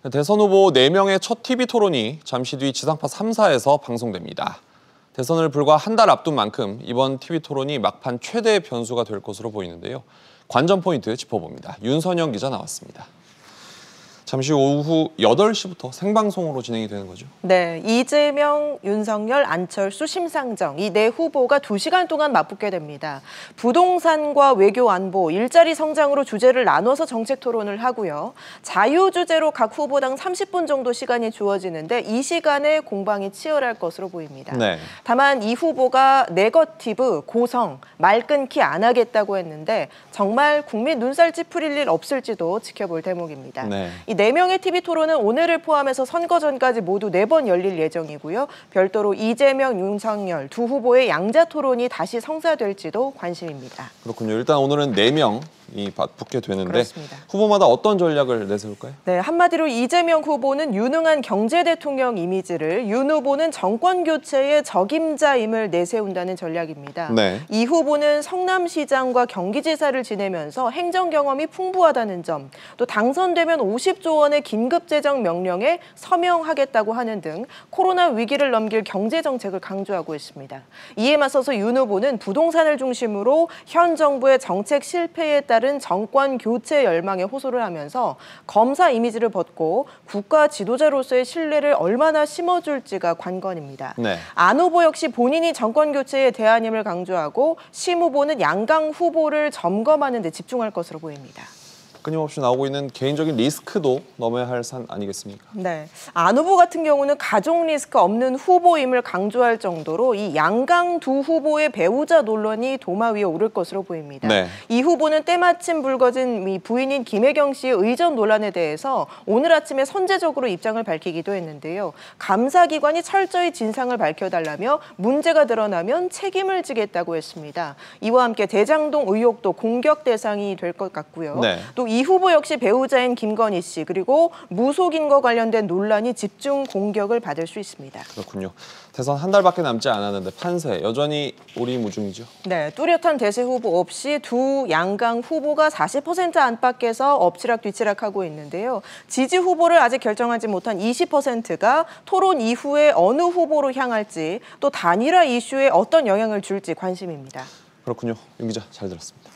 대선 후보 4명의 첫 TV 토론이 잠시 뒤 지상파 3사에서 방송됩니다. 대선을 불과 한 달 앞둔 만큼 이번 TV 토론이 막판 최대의 변수가 될 것으로 보이는데요. 관전 포인트 짚어봅니다. 윤선영 기자 나왔습니다. 잠시 오후 8시부터 생방송으로 진행이 되는 거죠? 네, 이재명, 윤석열, 안철수, 심상정 이 네 후보가 2시간 동안 맞붙게 됩니다. 부동산과 외교 안보, 일자리 성장으로 주제를 나눠서 정책 토론을 하고요. 자유 주제로 각 후보당 30분 정도 시간이 주어지는데 이 시간에 공방이 치열할 것으로 보입니다. 네. 다만 이 후보가 네거티브, 고성, 말 끊기 안 하겠다고 했는데 정말 국민 눈살 찌푸릴 일 없을지도 지켜볼 대목입니다. 네. 이 4명의 TV 토론은 오늘을 포함해서 선거 전까지 모두 4번 열릴 예정이고요. 별도로 이재명, 윤석열 두 후보의 양자 토론이 다시 성사될지도 관심입니다. 그렇군요. 일단 오늘은 4명이 맞붙게 되는데 그렇습니다. 후보마다 어떤 전략을 내세울까요? 네, 한마디로 이재명 후보는 유능한 경제 대통령 이미지를, 윤 후보는 정권 교체의 적임자임을 내세운다는 전략입니다. 네. 이 후보는 성남시장과 경기지사를 지내면서 행정 경험이 풍부하다는 점, 또 당선되면 50조 원의 긴급 재정 명령에 서명하겠다고 하는 등 코로나 위기를 넘길 경제 정책을 강조하고 있습니다. 이에 맞서서 윤 후보는 부동산을 중심으로 현 정부의 정책 실패에 따른 정권 교체 열망에 호소를 하면서 검사 이미지를 벗고 국가 지도자로서의 신뢰를 얼마나 심어줄지가 관건입니다. 네. 안 후보 역시 본인이 정권 교체의 대안임을 강조하고 심 후보는 양강 후보를 점검하는 데 집중할 것으로 보입니다. 끊임없이 나오고 있는 개인적인 리스크도 넘어야 할 산 아니겠습니까? 네, 안 후보 같은 경우는 가족 리스크 없는 후보임을 강조할 정도로 이 양강 두 후보의 배우자 논란이 도마 위에 오를 것으로 보입니다. 네. 이 후보는 때마침 불거진 부인인 김혜경 씨의 의전 논란에 대해서 오늘 아침에 선제적으로 입장을 밝히기도 했는데요. 감사기관이 철저히 진상을 밝혀달라며 문제가 드러나면 책임을 지겠다고 했습니다. 이와 함께 대장동 의혹도 공격 대상이 될 것 같고요. 네. 또 이 후보 역시 배우자인 김건희 씨 그리고 무속인과 관련된 논란이 집중 공격을 받을 수 있습니다. 그렇군요. 대선 한 달밖에 남지 않았는데 판세 여전히 오리무중이죠. 네, 뚜렷한 대세 후보 없이 두 양강 후보가 40% 안팎에서 엎치락뒤치락하고 있는데요. 지지 후보를 아직 결정하지 못한 20%가 토론 이후에 어느 후보로 향할지 또 단일화 이슈에 어떤 영향을 줄지 관심입니다. 그렇군요. 윤 기자 잘 들었습니다.